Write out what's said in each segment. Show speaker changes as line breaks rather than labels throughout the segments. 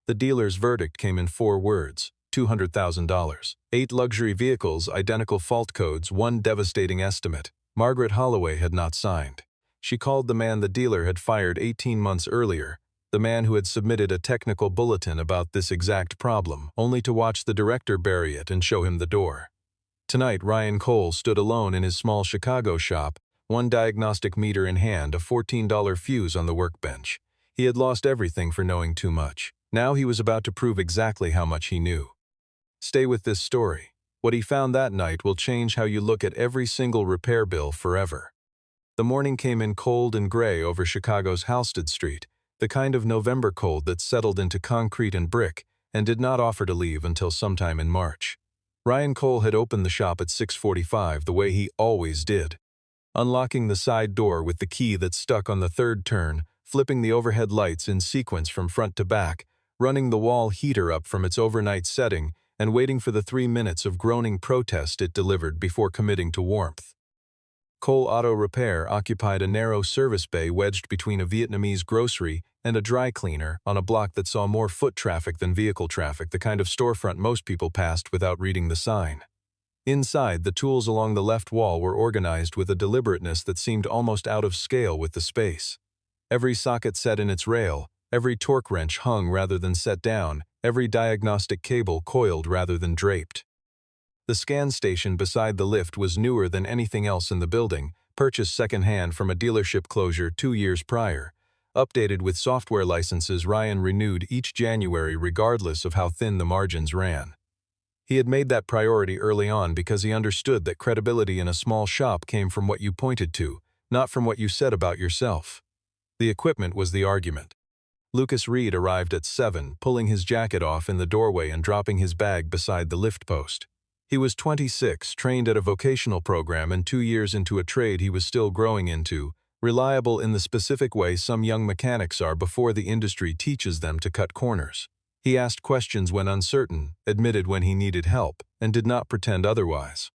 The dealer's verdict came in 4 words: $200,000. 8 luxury vehicles, identical fault codes, one devastating estimate. Margaret Holloway had not signed. She called the man the dealer had fired 18 months earlier, the man who had submitted a technical bulletin about this exact problem, only to watch the director bury it and show him the door. Tonight, Ryan Cole stood alone in his small Chicago shop, one diagnostic meter in hand, a $14 fuse on the workbench. He had lost everything for knowing too much. Now he was about to prove exactly how much he knew. Stay with this story. What he found that night will change how you look at every single repair bill forever. The morning came in cold and gray over Chicago's Halsted Street, the kind of November cold that settled into concrete and brick and did not offer to leave until sometime in March. Ryan Cole had opened the shop at 6:45 the way he always did, unlocking the side door with the key that stuck on the third turn, flipping the overhead lights in sequence from front to back, running the wall heater up from its overnight setting, and waiting for the 3 minutes of groaning protest it delivered before committing to warmth. Cole Auto Repair occupied a narrow service bay wedged between a Vietnamese grocery and a dry cleaner on a block that saw more foot traffic than vehicle traffic, the kind of storefront most people passed without reading the sign. Inside, the tools along the left wall were organized with a deliberateness that seemed almost out of scale with the space. Every socket set in its rail, every torque wrench hung rather than set down, every diagnostic cable coiled rather than draped. The scan station beside the lift was newer than anything else in the building, purchased secondhand from a dealership closure 2 years prior. Updated with software licenses Ryan renewed each January regardless of how thin the margins ran. He had made that priority early on because he understood that credibility in a small shop came from what you pointed to, not from what you said about yourself. The equipment was the argument. Lucas Reed arrived at 7, pulling his jacket off in the doorway and dropping his bag beside the lift post. He was 26, trained at a vocational program and 2 years into a trade he was still growing into, reliable in the specific way some young mechanics are before the industry teaches them to cut corners. He asked questions when uncertain, admitted when he needed help, and did not pretend otherwise.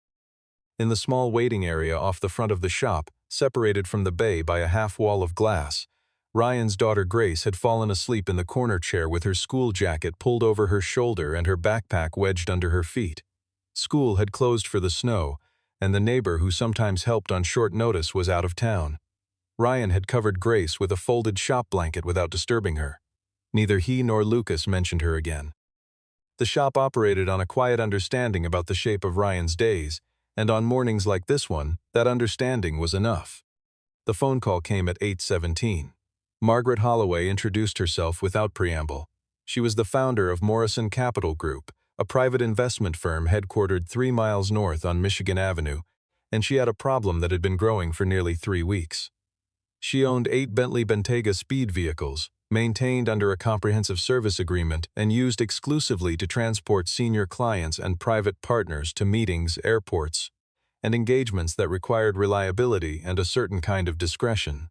In the small waiting area off the front of the shop, separated from the bay by a half wall of glass, Ryan's daughter Grace had fallen asleep in the corner chair with her school jacket pulled over her shoulder and her backpack wedged under her feet. School had closed for the snow, and the neighbor who sometimes helped on short notice was out of town. Ryan had covered Grace with a folded shop blanket without disturbing her. Neither he nor Lucas mentioned her again. The shop operated on a quiet understanding about the shape of Ryan's days, and on mornings like this one, that understanding was enough. The phone call came at 8:17. Margaret Holloway introduced herself without preamble. She was the founder of Morrison Capital Group, a private investment firm headquartered 3 miles north on Michigan Avenue, and she had a problem that had been growing for nearly 3 weeks. She owned 8 Bentley Bentayga speed vehicles, maintained under a comprehensive service agreement and used exclusively to transport senior clients and private partners to meetings, airports, and engagements that required reliability and a certain kind of discretion.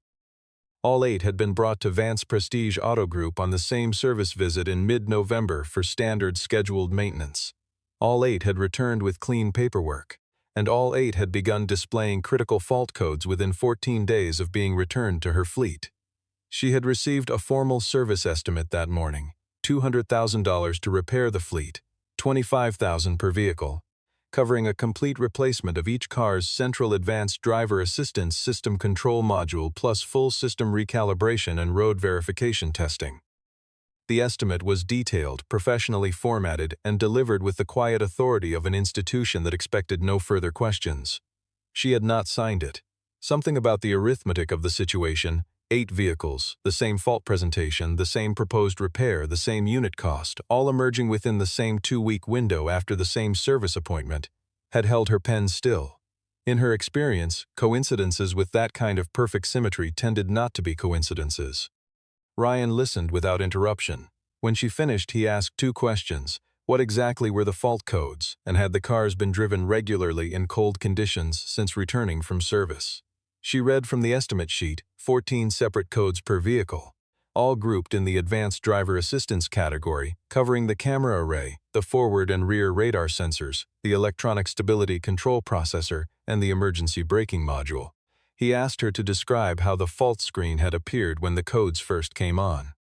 All 8 had been brought to Vance Prestige Auto Group on the same service visit in mid-November for standard scheduled maintenance. All 8 had returned with clean paperwork, and all 8 had begun displaying critical fault codes within 14 days of being returned to her fleet. She had received a formal service estimate that morning, $200,000 to repair the fleet, $25,000 per vehicle, covering a complete replacement of each car's central advanced driver assistance system control module plus full system recalibration and road verification testing. The estimate was detailed, professionally formatted, and delivered with the quiet authority of an institution that expected no further questions. She had not signed it. Something about the arithmetic of the situation, 8 vehicles, the same fault presentation, the same proposed repair, the same unit cost, all emerging within the same 2-week window after the same service appointment, had held her pen still. In her experience, coincidences with that kind of perfect symmetry tended not to be coincidences. Ryan listened without interruption. When she finished, he asked 2 questions. What exactly were the fault codes, and had the cars been driven regularly in cold conditions since returning from service? She read from the estimate sheet 14 separate codes per vehicle, all grouped in the advanced driver assistance category, covering the camera array, the forward and rear radar sensors, the electronic stability control processor, and the emergency braking module. He asked her to describe how the fault screen had appeared when the codes first came on.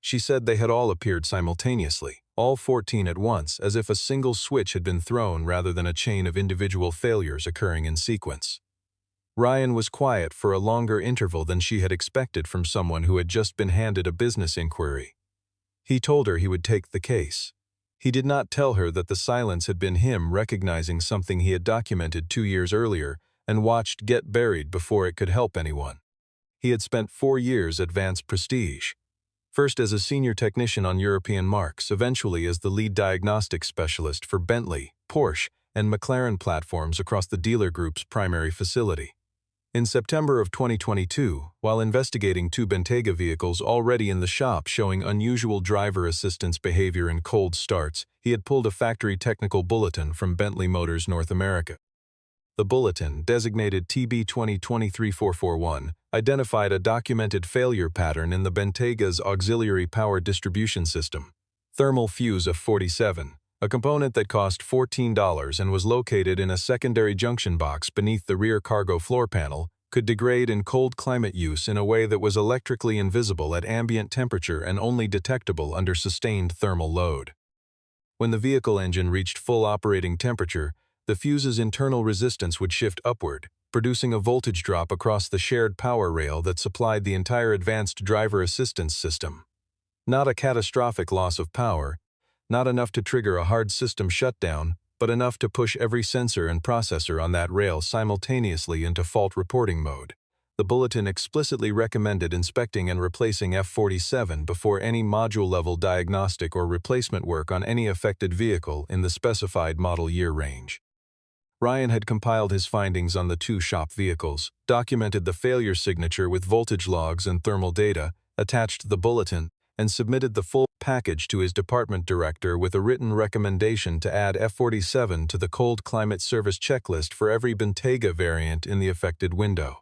She said they had all appeared simultaneously, all 14 at once, as if a single switch had been thrown rather than a chain of individual failures occurring in sequence. Ryan was quiet for a longer interval than she had expected from someone who had just been handed a business inquiry. He told her he would take the case. He did not tell her that the silence had been him recognizing something he had documented 2 years earlier and watched get buried before it could help anyone. He had spent 4 years at Vance Prestige, first as a senior technician on European marques, eventually as the lead diagnostics specialist for Bentley, Porsche, and McLaren platforms across the dealer group's primary facility. In September of 2022, while investigating 2 Bentayga vehicles already in the shop showing unusual driver assistance behavior and cold starts, he had pulled a factory technical bulletin from Bentley Motors North America. The bulletin, designated TB 2023-441, identified a documented failure pattern in the Bentayga's auxiliary power distribution system, thermal fuse F47, a component that cost $14 and was located in a secondary junction box beneath the rear cargo floor panel, could degrade in cold climate use in a way that was electrically invisible at ambient temperature and only detectable under sustained thermal load. When the vehicle engine reached full operating temperature, the fuse's internal resistance would shift upward, producing a voltage drop across the shared power rail that supplied the entire advanced driver assistance system. Not a catastrophic loss of power, not enough to trigger a hard system shutdown, but enough to push every sensor and processor on that rail simultaneously into fault reporting mode. The bulletin explicitly recommended inspecting and replacing F47 before any module-level diagnostic or replacement work on any affected vehicle in the specified model year range. Ryan had compiled his findings on the 2 shop vehicles, documented the failure signature with voltage logs and thermal data, attached the bulletin, and submitted the full package to his department director with a written recommendation to add F47 to the cold climate service checklist for every Bentayga variant in the affected window.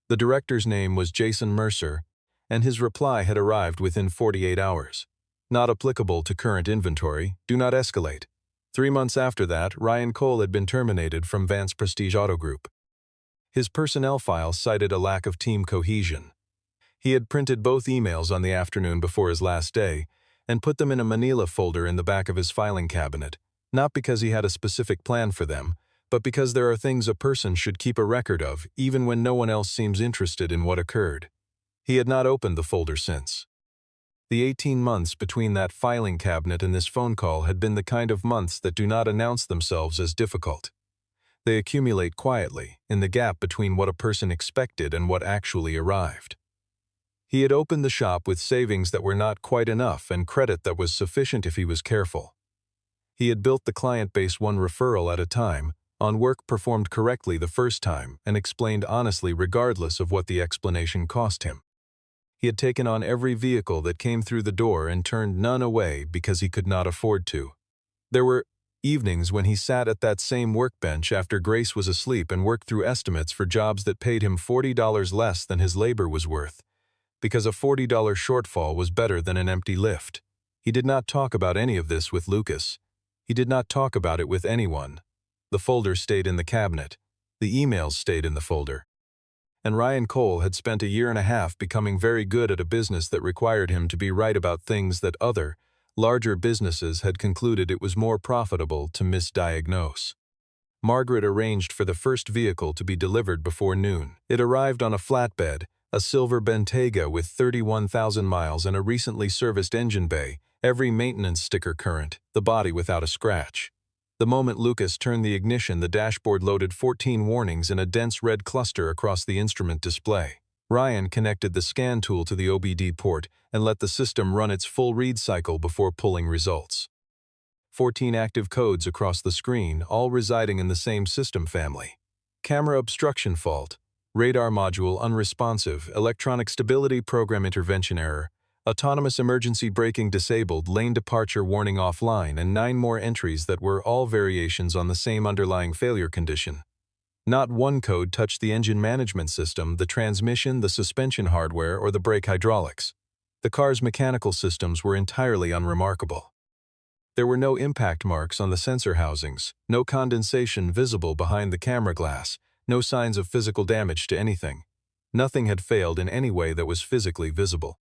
The director's name was Jason Mercer, and his reply had arrived within 48 hours. Not applicable to current inventory, do not escalate. 3 months after that, Ryan Cole had been terminated from Vance Prestige Auto Group. His personnel file cited a lack of team cohesion. He had printed both emails on the afternoon before his last day and put them in a manila folder in the back of his filing cabinet, not because he had a specific plan for them, but because there are things a person should keep a record of even when no one else seems interested in what occurred. He had not opened the folder since. The 18 months between that filing cabinet and this phone call had been the kind of months that do not announce themselves as difficult. They accumulate quietly, in the gap between what a person expected and what actually arrived. He had opened the shop with savings that were not quite enough and credit that was sufficient if he was careful. He had built the client base 1 referral at a time, on work performed correctly the first time, and explained honestly regardless of what the explanation cost him. He had taken on every vehicle that came through the door and turned none away because he could not afford to. There were evenings when he sat at that same workbench after Grace was asleep and worked through estimates for jobs that paid him $40 less than his labor was worth, because a $40 shortfall was better than an empty lift. He did not talk about any of this with Lucas. He did not talk about it with anyone. The folder stayed in the cabinet. The emails stayed in the folder. And Ryan Cole had spent a year and a half becoming very good at a business that required him to be right about things that other, larger businesses had concluded it was more profitable to misdiagnose. Margaret arranged for the first vehicle to be delivered before noon. It arrived on a flatbed, a silver Bentayga with 31,000 miles and a recently serviced engine bay, every maintenance sticker current, the body without a scratch. The moment Lucas turned the ignition, the dashboard loaded 14 warnings in a dense red cluster across the instrument display. Ryan connected the scan tool to the OBD port and let the system run its full read cycle before pulling results. 14 active codes across the screen, all residing in the same system family. Camera obstruction fault, radar module unresponsive, electronic stability program intervention error, autonomous emergency braking disabled, lane departure warning offline, and 9 more entries that were all variations on the same underlying failure condition. Not one code touched the engine management system, the transmission, the suspension hardware, or the brake hydraulics. The car's mechanical systems were entirely unremarkable. There were no impact marks on the sensor housings, no condensation visible behind the camera glass, no signs of physical damage to anything. Nothing had failed in any way that was physically visible.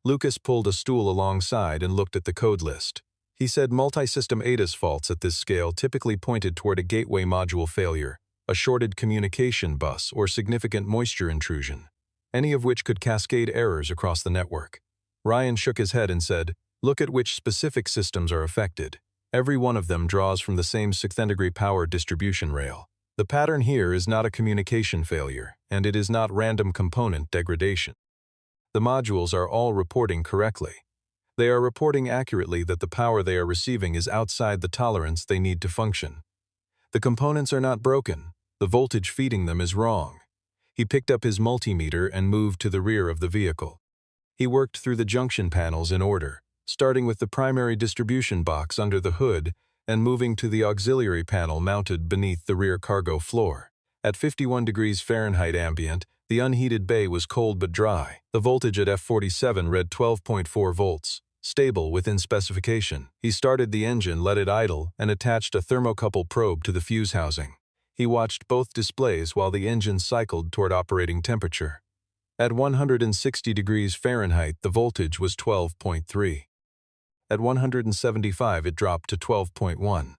Lucas pulled a stool alongside and looked at the code list. He said multi-system ADAS faults at this scale typically pointed toward a gateway module failure, a shorted communication bus, or significant moisture intrusion, any of which could cascade errors across the network. Ryan shook his head and said, "Look at which specific systems are affected. Every one of them draws from the same 6th-degree power distribution rail. The pattern here is not a communication failure, and it is not random component degradation. The modules are all reporting correctly. They are reporting accurately that the power they are receiving is outside the tolerance they need to function. The components are not broken. The voltage feeding them is wrong." He picked up his multimeter and moved to the rear of the vehicle. He worked through the junction panels in order, starting with the primary distribution box under the hood and moving to the auxiliary panel mounted beneath the rear cargo floor. At 51 degrees Fahrenheit ambient, the unheated bay was cold but dry. The voltage at F47 read 12.4 volts, stable within specification. He started the engine, let it idle, and attached a thermocouple probe to the fuse housing. He watched both displays while the engine cycled toward operating temperature. At 160 degrees Fahrenheit, the voltage was 12.3. At 175, it dropped to 12.1.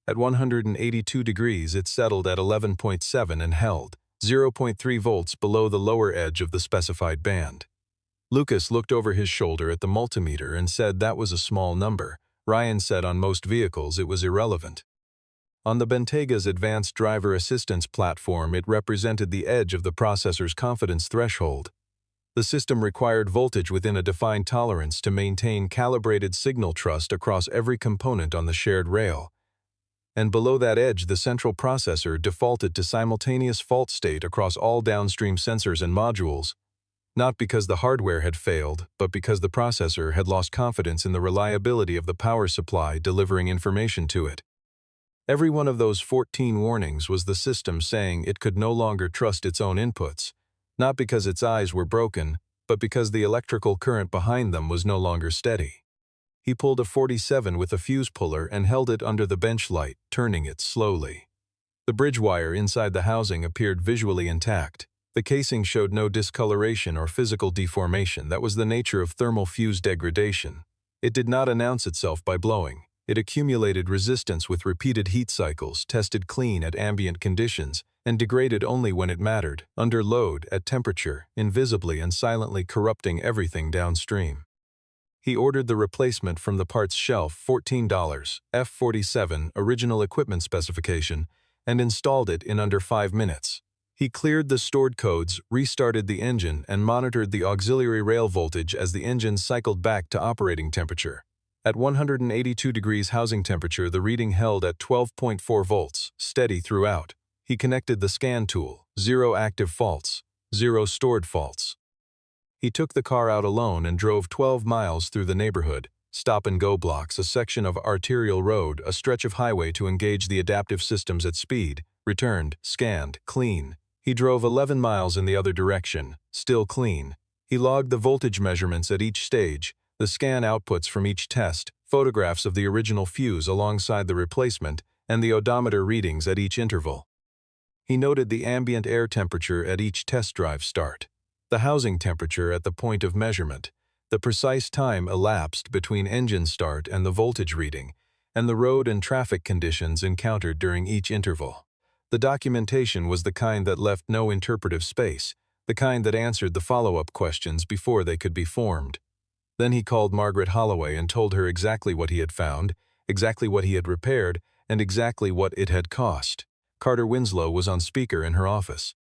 At 182 degrees, it settled at 11.7 and held, 0.3 volts below the lower edge of the specified band. Lucas looked over his shoulder at the multimeter and said that was a small number. Ryan said on most vehicles it was irrelevant. On the Bentega's advanced driver assistance platform, it represented the edge of the processor's confidence threshold. The system required voltage within a defined tolerance to maintain calibrated signal trust across every component on the shared rail. And below that edge, the central processor defaulted to simultaneous fault state across all downstream sensors and modules, not because the hardware had failed, but because the processor had lost confidence in the reliability of the power supply delivering information to it. Every one of those 14 warnings was the system saying it could no longer trust its own inputs, not because its eyes were broken, but because the electrical current behind them was no longer steady. He pulled a 47 with a fuse puller and held it under the bench light, turning it slowly. The bridge wire inside the housing appeared visually intact. The casing showed no discoloration or physical deformation. That was the nature of thermal fuse degradation. It did not announce itself by blowing. It accumulated resistance with repeated heat cycles, tested clean at ambient conditions, and degraded only when it mattered, under load, at temperature, invisibly and silently corrupting everything downstream. He ordered the replacement from the parts shelf, $14, F47, original equipment specification, and installed it in under 5 minutes. He cleared the stored codes, restarted the engine, and monitored the auxiliary rail voltage as the engine cycled back to operating temperature. At 182 degrees housing temperature, the reading held at 12.4 volts, steady throughout. He connected the scan tool, 0 active faults, 0 stored faults. He took the car out alone and drove 12 miles through the neighborhood, stop-and-go blocks, a section of arterial road, a stretch of highway to engage the adaptive systems at speed, returned, scanned, clean. He drove 11 miles in the other direction, still clean. He logged the voltage measurements at each stage, the scan outputs from each test, photographs of the original fuse alongside the replacement, and the odometer readings at each interval. He noted the ambient air temperature at each test drive start, the housing temperature at the point of measurement, the precise time elapsed between engine start and the voltage reading, and the road and traffic conditions encountered during each interval. The documentation was the kind that left no interpretive space, the kind that answered the follow-up questions before they could be formed. Then he called Margaret Holloway and told her exactly what he had found, exactly what he had repaired, and exactly what it had cost. Carter Winslow was on speaker in her office.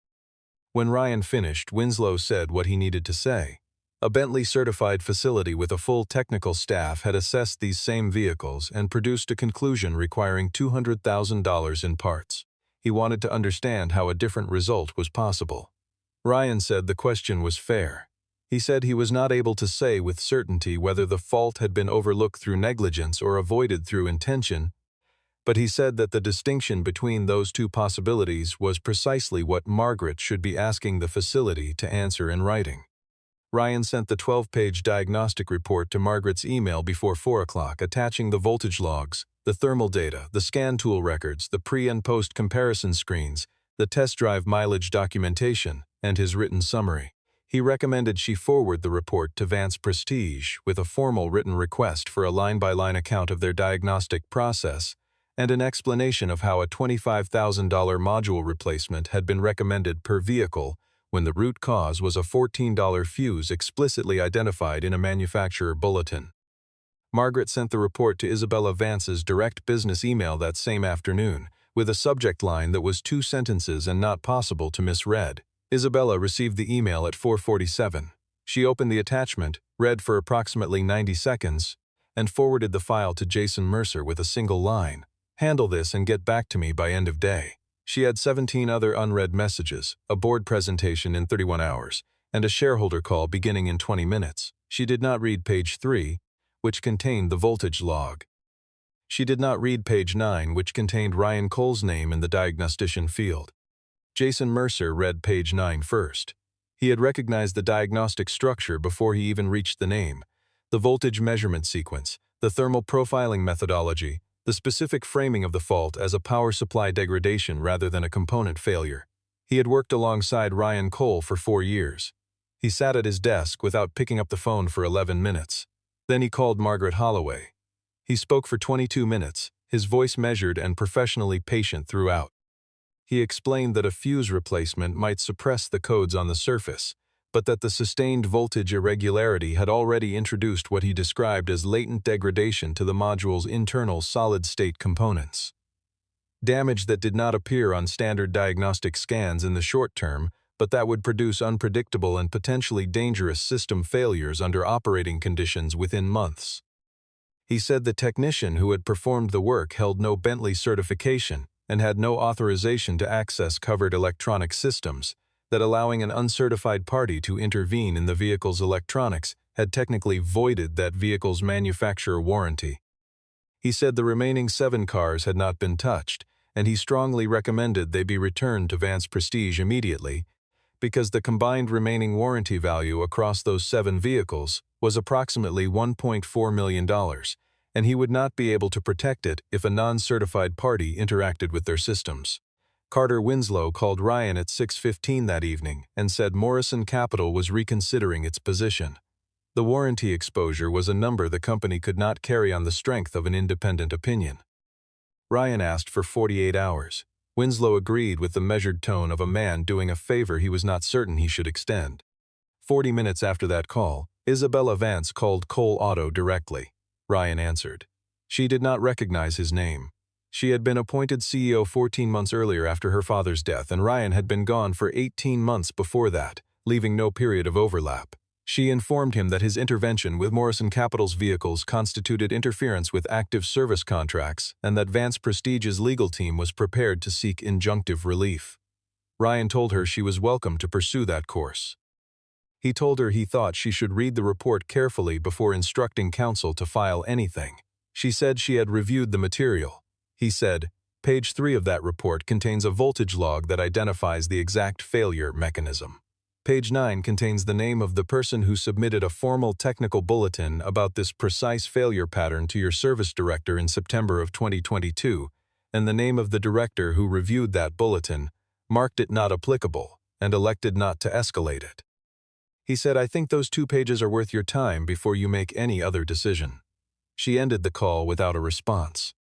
When Ryan finished, Winslow said what he needed to say. A Bentley-certified facility with a full technical staff had assessed these same vehicles and produced a conclusion requiring $200,000 in parts. He wanted to understand how a different result was possible. Ryan said the question was fair. He said he was not able to say with certainty whether the fault had been overlooked through negligence or avoided through intention, but he said that the distinction between those two possibilities was precisely what Margaret should be asking the facility to answer in writing. Ryan sent the 12-page diagnostic report to Margaret's email before 4 o'clock, attaching the voltage logs, the thermal data, the scan tool records, the pre- and post-comparison screens, the test drive mileage documentation, and his written summary. He recommended she forward the report to Vance Prestige with a formal written request for a line-by-line account of their diagnostic process and an explanation of how a $25,000 module replacement had been recommended per vehicle when the root cause was a $14 fuse explicitly identified in a manufacturer bulletin. Margaret sent the report to Isabella Vance's direct business email that same afternoon, with a subject line that was 2 sentences and not possible to misread. Isabella received the email at 4:47. She opened the attachment, read for approximately 90 seconds, and forwarded the file to Jason Mercer with a single line. "Handle this and get back to me by end of day." She had 17 other unread messages, a board presentation in 31 hours, and a shareholder call beginning in 20 minutes. She did not read page 3, which contained the voltage log. She did not read page 9, which contained Ryan Cole's name in the diagnostician field. Jason Mercer read page 9 first. He had recognized the diagnostic structure before he even reached the name, the voltage measurement sequence, the thermal profiling methodology, the specific framing of the fault as a power supply degradation rather than a component failure. He had worked alongside Ryan Cole for 4 years. He sat at his desk without picking up the phone for 11 minutes. Then he called Margaret Holloway. He spoke for 22 minutes, his voice measured and professionally patient throughout. He explained that a fuse replacement might suppress the codes on the surface, but that the sustained voltage irregularity had already introduced what he described as latent degradation to the module's internal solid-state components. Damage that did not appear on standard diagnostic scans in the short term, but that would produce unpredictable and potentially dangerous system failures under operating conditions within months. He said the technician who had performed the work held no Bentley certification and had no authorization to access covered electronic systems, that allowing an uncertified party to intervene in the vehicle's electronics had technically voided that vehicle's manufacturer warranty. He said the remaining 7 cars had not been touched, and he strongly recommended they be returned to Vance Prestige immediately, because the combined remaining warranty value across those 7 vehicles was approximately $1.4 million, and he would not be able to protect it if a non-certified party interacted with their systems. Carter Winslow called Ryan at 6:15 that evening and said Morrison Capital was reconsidering its position. The warranty exposure was a number the company could not carry on the strength of an independent opinion. Ryan asked for 48 hours. Winslow agreed with the measured tone of a man doing a favor he was not certain he should extend. 40 minutes after that call, Isabella Vance called Cole Auto directly. Ryan answered. She did not recognize his name. She had been appointed CEO 14 months earlier after her father's death, and Ryan had been gone for 18 months before that, leaving no period of overlap. She informed him that his intervention with Morrison Capital's vehicles constituted interference with active service contracts and that Vance Prestige's legal team was prepared to seek injunctive relief. Ryan told her she was welcome to pursue that course. He told her he thought she should read the report carefully before instructing counsel to file anything. She said she had reviewed the material. He said, "Page 3 of that report contains a voltage log that identifies the exact failure mechanism. Page 9 contains the name of the person who submitted a formal technical bulletin about this precise failure pattern to your service director in September of 2022, and the name of the director who reviewed that bulletin, marked it not applicable, and elected not to escalate it." He said, "I think those 2 pages are worth your time before you make any other decision." She ended the call without a response.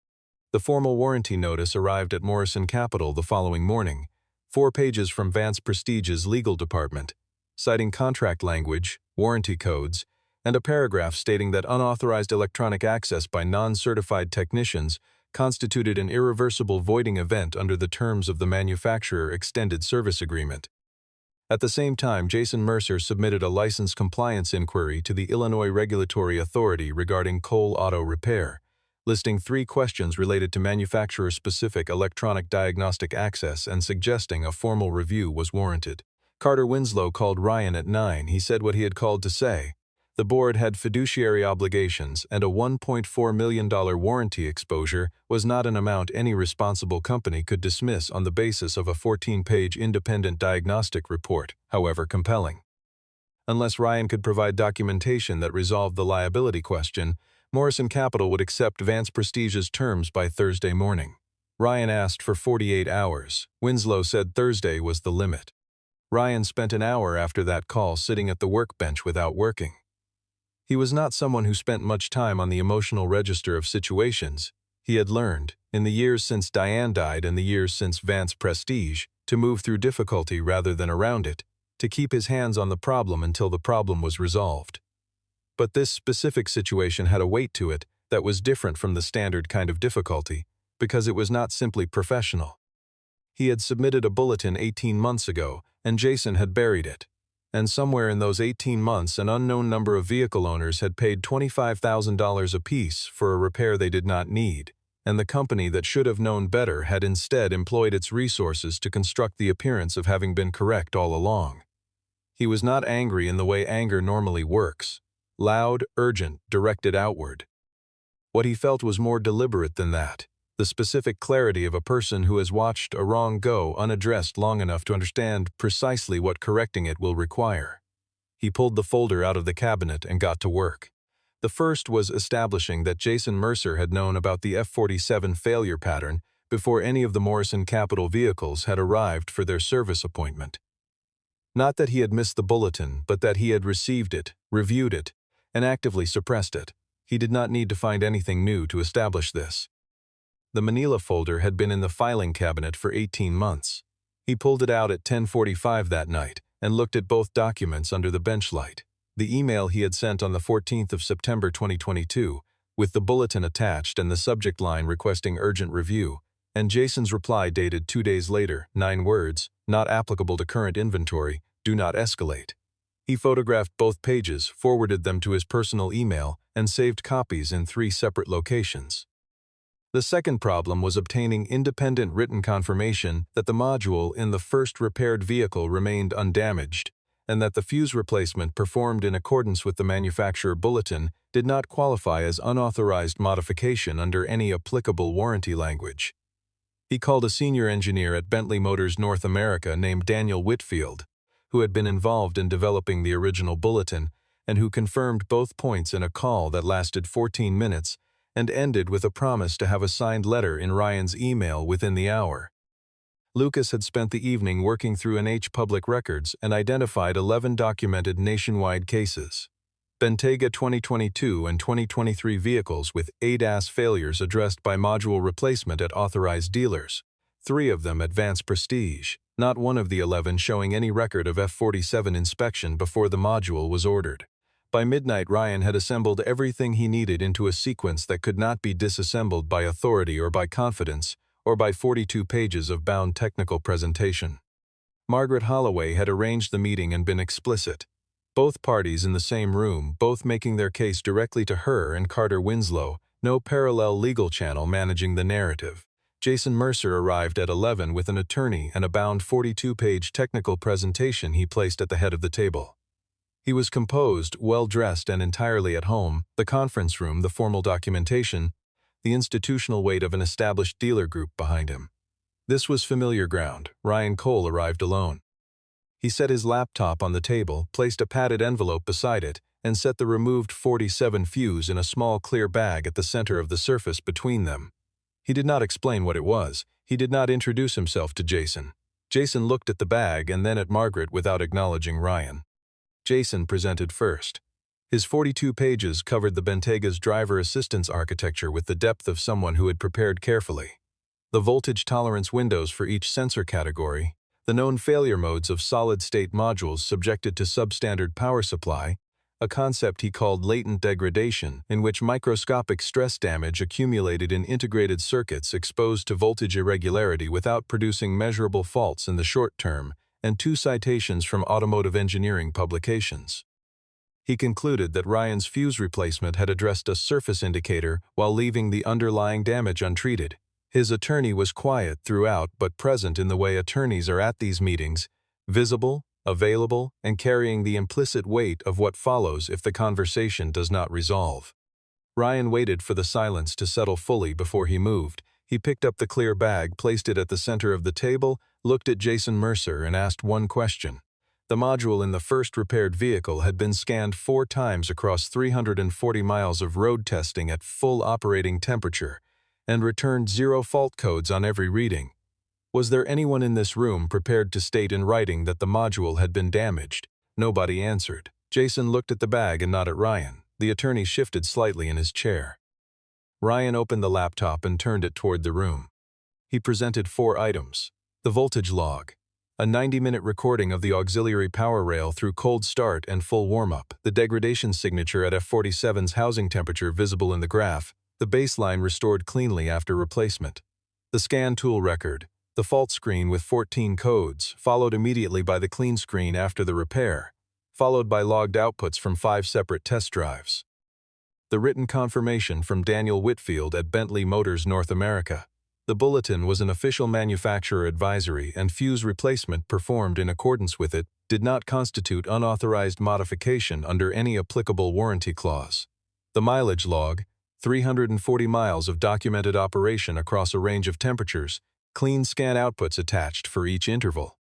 The formal warranty notice arrived at Morrison Capital the following morning, 4 pages from Vance Prestige's legal department, citing contract language, warranty codes, and a paragraph stating that unauthorized electronic access by non-certified technicians constituted an irreversible voiding event under the terms of the manufacturer extended service agreement. At the same time, Jason Mercer submitted a license compliance inquiry to the Illinois Regulatory Authority regarding Cole Auto Repair, listing 3 questions related to manufacturer-specific electronic diagnostic access and suggesting a formal review was warranted. Carter Winslow called Ryan at 9. He said what he had called to say. The board had fiduciary obligations, and a $1.4 million warranty exposure was not an amount any responsible company could dismiss on the basis of a 14-page independent diagnostic report, however compelling. Unless Ryan could provide documentation that resolved the liability question, Morrison Capital would accept Vance Prestige's terms by Thursday morning. Ryan asked for 48 hours. Winslow said Thursday was the limit. Ryan spent an hour after that call sitting at the workbench without working. He was not someone who spent much time on the emotional register of situations. He had learned, in the years since Diane died and the years since Vance Prestige, to move through difficulty rather than around it, to keep his hands on the problem until the problem was resolved. But this specific situation had a weight to it that was different from the standard kind of difficulty, because it was not simply professional. He had submitted a bulletin 18 months ago, and Jason had buried it. And somewhere in those 18 months, an unknown number of vehicle owners had paid $25,000 apiece for a repair they did not need, and the company that should have known better had instead employed its resources to construct the appearance of having been correct all along. He was not angry in the way anger normally works, loud, urgent, directed outward. What he felt was more deliberate than that, the specific clarity of a person who has watched a wrong go unaddressed long enough to understand precisely what correcting it will require. He pulled the folder out of the cabinet and got to work. The first was establishing that Jason Mercer had known about the F-47 failure pattern before any of the Morrison Capital vehicles had arrived for their service appointment. Not that he had missed the bulletin, but that he had received it, reviewed it, and actively suppressed it. He did not need to find anything new to establish this. The manila folder had been in the filing cabinet for 18 months. He pulled it out at 10:45 that night and looked at both documents under the bench light. The email he had sent on the 14th of September 2022, with the bulletin attached and the subject line requesting urgent review, and Jason's reply dated 2 days later, 9 words, not applicable to current inventory, do not escalate. He photographed both pages, forwarded them to his personal email, and saved copies in 3 separate locations. The second problem was obtaining independent written confirmation that the module in the first repaired vehicle remained undamaged, and that the fuse replacement performed in accordance with the manufacturer bulletin did not qualify as unauthorized modification under any applicable warranty language. He called a senior engineer at Bentley Motors North America named Daniel Whitfield, who had been involved in developing the original bulletin and who confirmed both points in a call that lasted 14 minutes and ended with a promise to have a signed letter in Ryan's email within the hour. Lucas had spent the evening working through NH Public Records and identified 11 documented nationwide cases. Bentayga 2022 and 2023 vehicles with ADAS failures addressed by module replacement at authorized dealers, 3 of them at Vance Prestige, not one of the 11 showing any record of F-47 inspection before the module was ordered. By midnight, Ryan had assembled everything he needed into a sequence that could not be disassembled by authority or by confidence, or by 42 pages of bound technical presentation. Margaret Holloway had arranged the meeting and been explicit. Both parties in the same room, both making their case directly to her and Carter Winslow, no parallel legal channel managing the narrative. Jason Mercer arrived at 11 with an attorney and a bound 42-page technical presentation he placed at the head of the table. He was composed, well-dressed, and entirely at home, the conference room, the formal documentation, the institutional weight of an established dealer group behind him. This was familiar ground. Ryan Cole arrived alone. He set his laptop on the table, placed a padded envelope beside it, and set the removed 47 fuse in a small clear bag at the center of the surface between them. He did not explain what it was. He did not introduce himself to Jason. Jason looked at the bag and then at Margaret without acknowledging Ryan. Jason presented first. His 42 pages covered the Bentayga's driver assistance architecture with the depth of someone who had prepared carefully. The voltage tolerance windows for each sensor category, the known failure modes of solid-state modules subjected to substandard power supply, a concept he called latent degradation, in which microscopic stress damage accumulated in integrated circuits exposed to voltage irregularity without producing measurable faults in the short term, and 2 citations from automotive engineering publications. He concluded that Ryan's fuse replacement had addressed a surface indicator while leaving the underlying damage untreated. His attorney was quiet throughout but present in the way attorneys are at these meetings, visible, available, and carrying the implicit weight of what follows if the conversation does not resolve. Ryan waited for the silence to settle fully before he moved. He picked up the clear bag, placed it at the center of the table, looked at Jason Mercer, and asked one question. The module in the first repaired vehicle had been scanned 4 times across 340 miles of road testing at full operating temperature and returned 0 fault codes on every reading. Was there anyone in this room prepared to state in writing that the module had been damaged? Nobody answered. Jason looked at the bag and not at Ryan. The attorney shifted slightly in his chair. Ryan opened the laptop and turned it toward the room. He presented 4 items. The voltage log. A 90-minute recording of the auxiliary power rail through cold start and full warm-up. The degradation signature at F47's housing temperature visible in the graph. The baseline restored cleanly after replacement. The scan tool record. The fault screen with 14 codes, followed immediately by the clean screen after the repair, followed by logged outputs from 5 separate test drives. The written confirmation from Daniel Whitfield at Bentley Motors North America. The bulletin was an official manufacturer advisory, and fuse replacement performed in accordance with it did not constitute unauthorized modification under any applicable warranty clause. The mileage log, 340 miles of documented operation across a range of temperatures, clean scan outputs attached for each interval.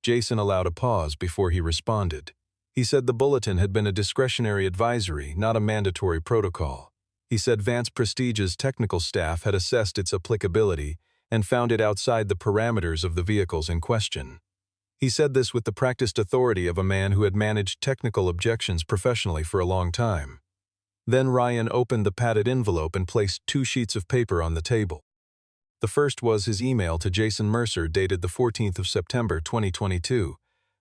Jason allowed a pause before he responded. He said the bulletin had been a discretionary advisory, not a mandatory protocol. He said Vance Prestige's technical staff had assessed its applicability and found it outside the parameters of the vehicles in question. He said this with the practiced authority of a man who had managed technical objections professionally for a long time. Then Ryan opened the padded envelope and placed 2 sheets of paper on the table. The first was his email to Jason Mercer dated the 14th of September 2022,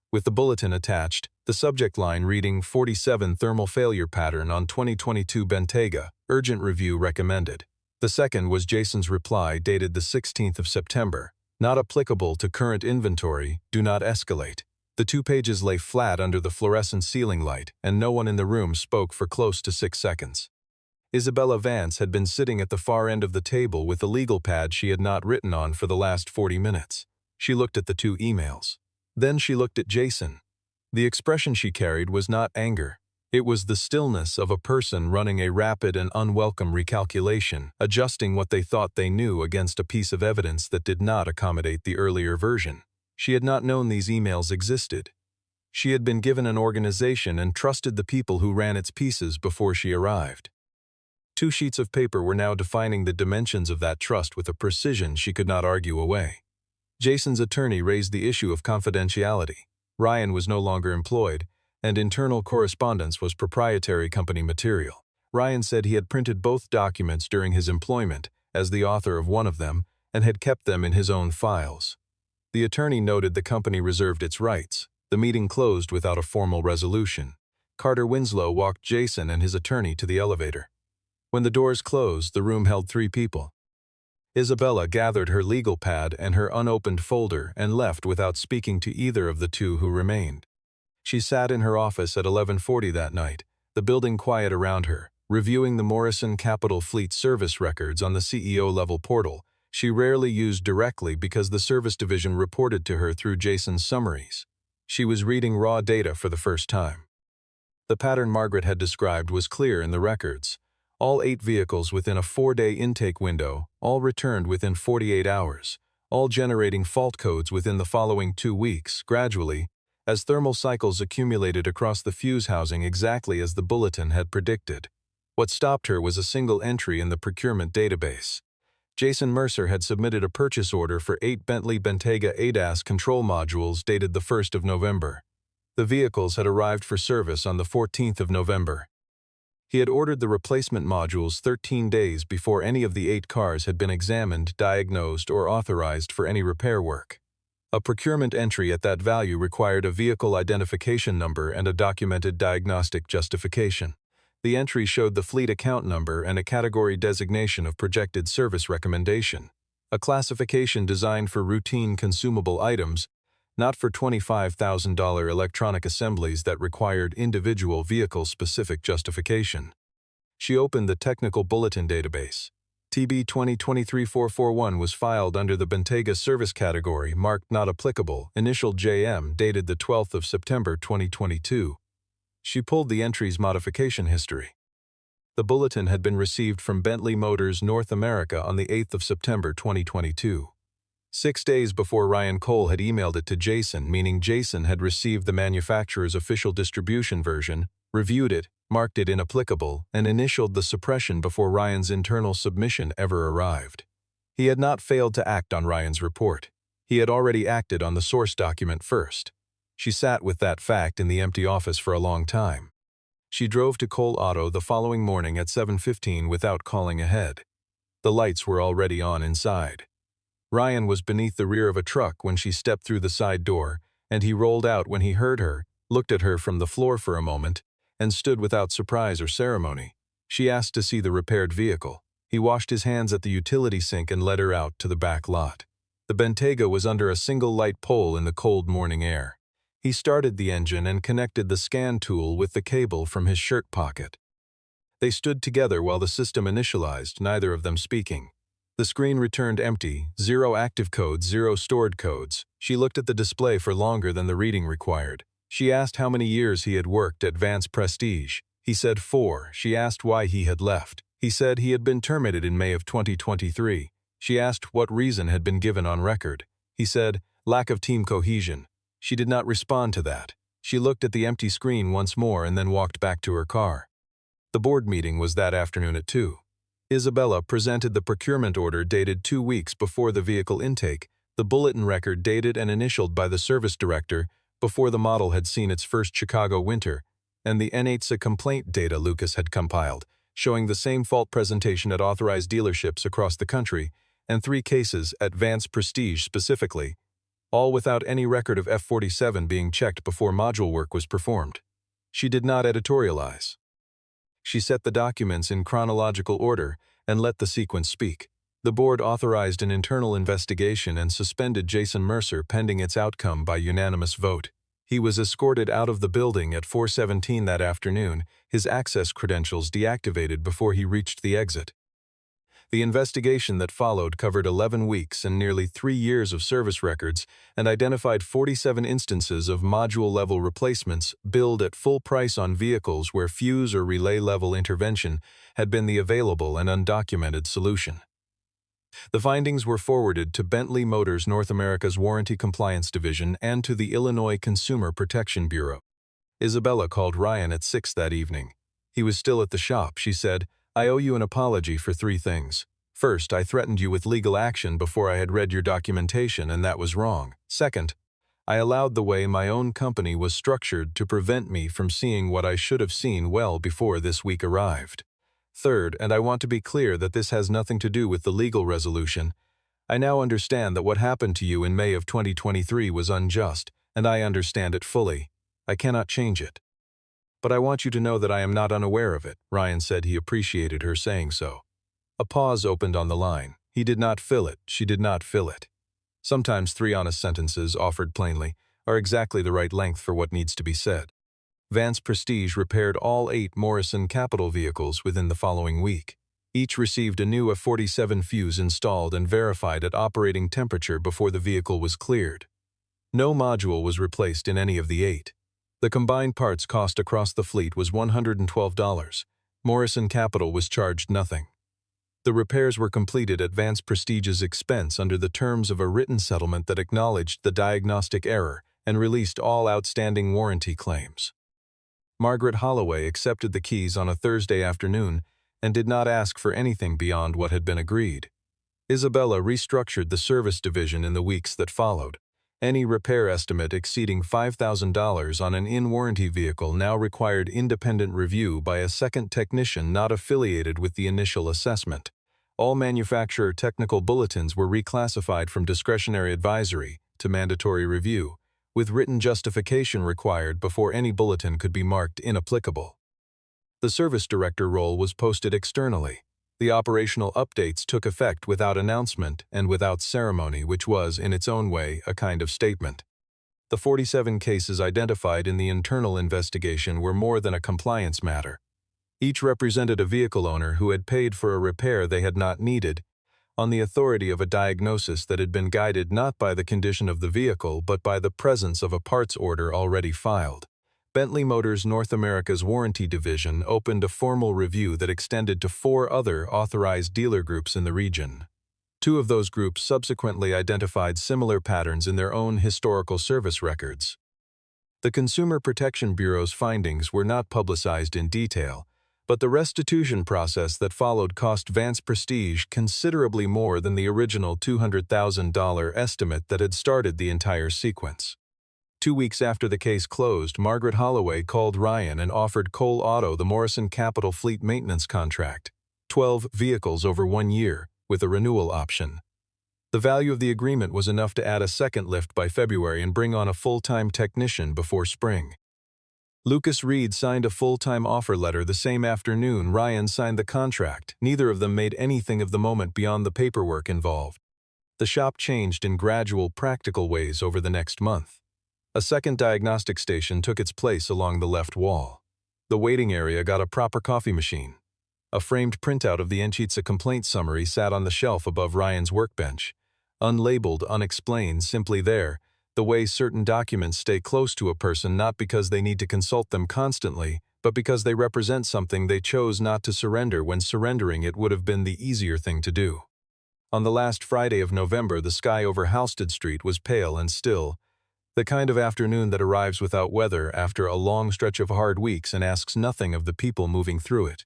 with the bulletin attached, the subject line reading 47 thermal failure pattern on 2022 Bentayga, urgent review recommended. The second was Jason's reply dated the 16th of September, not applicable to current inventory, do not escalate. The 2 pages lay flat under the fluorescent ceiling light, and no one in the room spoke for close to 6 seconds. Isabella Vance had been sitting at the far end of the table with a legal pad she had not written on for the last 40 minutes. She looked at the 2 emails. Then she looked at Jason. The expression she carried was not anger. It was the stillness of a person running a rapid and unwelcome recalculation, adjusting what they thought they knew against a piece of evidence that did not accommodate the earlier version. She had not known these emails existed. She had been given an organization and trusted the people who ran its pieces before she arrived. 2 sheets of paper were now defining the dimensions of that trust with a precision she could not argue away. Jason's attorney raised the issue of confidentiality. Ryan was no longer employed, and internal correspondence was proprietary company material. Ryan said he had printed both documents during his employment as the author of one of them and had kept them in his own files. The attorney noted the company reserved its rights. The meeting closed without a formal resolution. Carter Winslow walked Jason and his attorney to the elevator. When the doors closed, the room held 3 people. Isabella gathered her legal pad and her unopened folder and left without speaking to either of the 2 who remained. She sat in her office at 11:40 that night, the building quiet around her, reviewing the Morrison Capital Fleet service records on the CEO-level portal she rarely used directly because the service division reported to her through Jason's summaries. She was reading raw data for the first time. The pattern Margaret had described was clear in the records. All 8 vehicles within a 4-day intake window, all returned within 48 hours, all generating fault codes within the following 2 weeks, gradually, as thermal cycles accumulated across the fuse housing exactly as the bulletin had predicted. What stopped her was a single entry in the procurement database. Jason Mercer had submitted a purchase order for 8 Bentley Bentayga ADAS control modules dated the 1st of November. The vehicles had arrived for service on the 14th of November. He had ordered the replacement modules 13 days before any of the 8 cars had been examined, diagnosed, or authorized for any repair work. A procurement entry at that value required a vehicle identification number and a documented diagnostic justification. The entry showed the fleet account number and a category designation of projected service recommendation, a classification designed for routine consumable items, not for $25,000 electronic assemblies that required individual vehicle-specific justification. She opened the technical bulletin database. TB 2023-441 was filed under the Bentayga service category marked not applicable, initial JM dated the 12th of September 2022. She pulled the entry's modification history. The bulletin had been received from Bentley Motors North America on the 8th of September 2022. 6 days before Ryan Cole had emailed it to Jason, meaning Jason had received the manufacturer's official distribution version, reviewed it, marked it inapplicable, and initialed the suppression before Ryan's internal submission ever arrived. He had not failed to act on Ryan's report. He had already acted on the source document first. She sat with that fact in the empty office for a long time. She drove to Cole Auto the following morning at 7:15 without calling ahead. The lights were already on inside. Ryan was beneath the rear of a truck when she stepped through the side door, and he rolled out when he heard her, looked at her from the floor for a moment, and stood without surprise or ceremony. She asked to see the repaired vehicle. He washed his hands at the utility sink and led her out to the back lot. The Bentayga was under a single light pole in the cold morning air. He started the engine and connected the scan tool with the cable from his shirt pocket. They stood together while the system initialized, neither of them speaking. The screen returned empty, 0 active codes, 0 stored codes. She looked at the display for longer than the reading required. She asked how many years he had worked at Vance Prestige. He said 4. She asked why he had left. He said he had been terminated in May of 2023. She asked what reason had been given on record. He said, lack of team cohesion. She did not respond to that. She looked at the empty screen once more and then walked back to her car. The board meeting was that afternoon at 2. Isabella presented the procurement order dated 2 weeks before the vehicle intake, the bulletin record dated and initialed by the service director before the model had seen its first Chicago winter, and the NHTSA complaint data Lucas had compiled, showing the same fault presentation at authorized dealerships across the country, and 3 cases at Vance Prestige specifically, all without any record of F-47 being checked before module work was performed. She did not editorialize. She set the documents in chronological order and let the sequence speak. The board authorized an internal investigation and suspended Jason Mercer pending its outcome by unanimous vote. He was escorted out of the building at 4:17 that afternoon, his access credentials deactivated before he reached the exit. The investigation that followed covered 11 weeks and nearly 3 years of service records and identified 47 instances of module-level replacements billed at full price on vehicles where fuse or relay-level intervention had been the available and undocumented solution. The findings were forwarded to Bentley Motors North America's Warranty Compliance Division and to the Illinois Consumer Protection Bureau. Isabella called Ryan at 6 that evening. He was still at the shop. She said, I owe you an apology for 3 things. First, I threatened you with legal action before I had read your documentation, and that was wrong. Second, I allowed the way my own company was structured to prevent me from seeing what I should have seen well before this week arrived. Third, and I want to be clear that this has nothing to do with the legal resolution, I now understand that what happened to you in May of 2023 was unjust, and I understand it fully. I cannot change it. But I want you to know that I am not unaware of it. Ryan said he appreciated her saying so. A pause opened on the line. He did not fill it. She did not fill it. Sometimes 3 honest sentences, offered plainly, are exactly the right length for what needs to be said. Vance Prestige repaired all 8 Morrison Capital vehicles within the following week. Each received a new F-47 fuse installed and verified at operating temperature before the vehicle was cleared. No module was replaced in any of the 8. The combined parts cost across the fleet was $112. Morrison Capital was charged nothing. The repairs were completed at Vance Prestige's expense under the terms of a written settlement that acknowledged the diagnostic error and released all outstanding warranty claims. Margaret Holloway accepted the keys on a Thursday afternoon and did not ask for anything beyond what had been agreed. Isabella restructured the service division in the weeks that followed. Any repair estimate exceeding $5,000 on an in-warranty vehicle now required independent review by a second technician not affiliated with the initial assessment. All manufacturer technical bulletins were reclassified from discretionary advisory to mandatory review, with written justification required before any bulletin could be marked inapplicable. The service director role was posted externally. The operational updates took effect without announcement and without ceremony, which was, in its own way, a kind of statement. The 47 cases identified in the internal investigation were more than a compliance matter. Each represented a vehicle owner who had paid for a repair they had not needed, on the authority of a diagnosis that had been guided not by the condition of the vehicle but by the presence of a parts order already filed. Bentley Motors North America's Warranty Division opened a formal review that extended to 4 other authorized dealer groups in the region. 2 of those groups subsequently identified similar patterns in their own historical service records. The Consumer Protection Bureau's findings were not publicized in detail, But the restitution process that followed cost Vance Prestige considerably more than the original $200,000 estimate that had started the entire sequence. 2 weeks after the case closed, Margaret Holloway called Ryan and offered Cole Auto the Morrison Capital Fleet Maintenance contract, 12 vehicles over 1 year, with a renewal option. The value of the agreement was enough to add a second lift by February and bring on a full-time technician before spring. Lucas Reed signed a full-time offer letter the same afternoon Ryan signed the contract. Neither of them made anything of the moment beyond the paperwork involved. The shop changed in gradual, practical ways over the next month. A second diagnostic station took its place along the left wall. The waiting area got a proper coffee machine. A framed printout of the Enchitsa complaint summary sat on the shelf above Ryan's workbench. Unlabeled, unexplained, simply there, the way certain documents stay close to a person not because they need to consult them constantly, but because they represent something they chose not to surrender when surrendering it would have been the easier thing to do. On the last Friday of November, the sky over Halsted Street was pale and still, the kind of afternoon that arrives without weather after a long stretch of hard weeks and asks nothing of the people moving through it.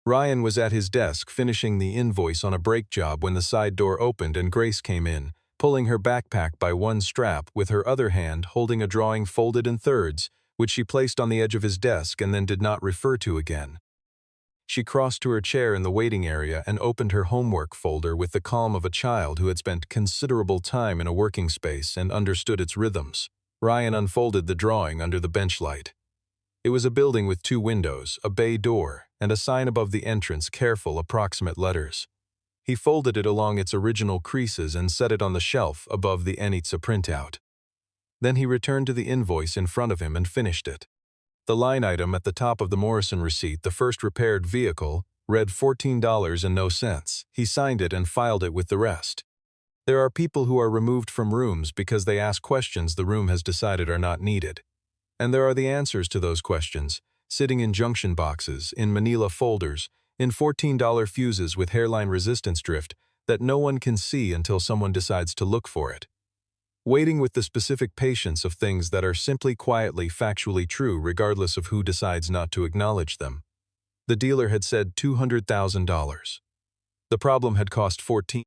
Ryan was at his desk finishing the invoice on a brake job when the side door opened and Grace came in, pulling her backpack by one strap with her other hand holding a drawing folded in thirds, which she placed on the edge of his desk and then did not refer to again. She crossed to her chair in the waiting area and opened her homework folder with the calm of a child who had spent considerable time in a working space and understood its rhythms. Ryan unfolded the drawing under the bench light. It was a building with 2 windows, a bay door, and a sign above the entrance, careful, approximate letters. He folded it along its original creases and set it on the shelf above the Enchitsa printout. Then he returned to the invoice in front of him and finished it. The line item at the top of the Morrison receipt, the first repaired vehicle, read $14 and no cents. He signed it and filed it with the rest. There are people who are removed from rooms because they ask questions the room has decided are not needed. And there are the answers to those questions, sitting in junction boxes, in manila folders, in $14 fuses with hairline resistance drift that no one can see until someone decides to look for it. Waiting with the specific patience of things that are simply quietly factually true regardless of who decides not to acknowledge them. The dealer had said $200,000. The problem had cost $14,000.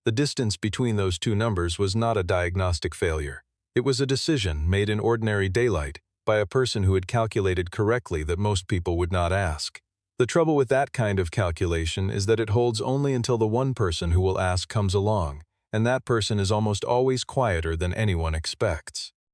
The distance between those two numbers was not a diagnostic failure. It was a decision made in ordinary daylight by a person who had calculated correctly that most people would not ask. The trouble with that kind of calculation is that it holds only until the one person who will ask comes along, and that person is almost always quieter than anyone expects.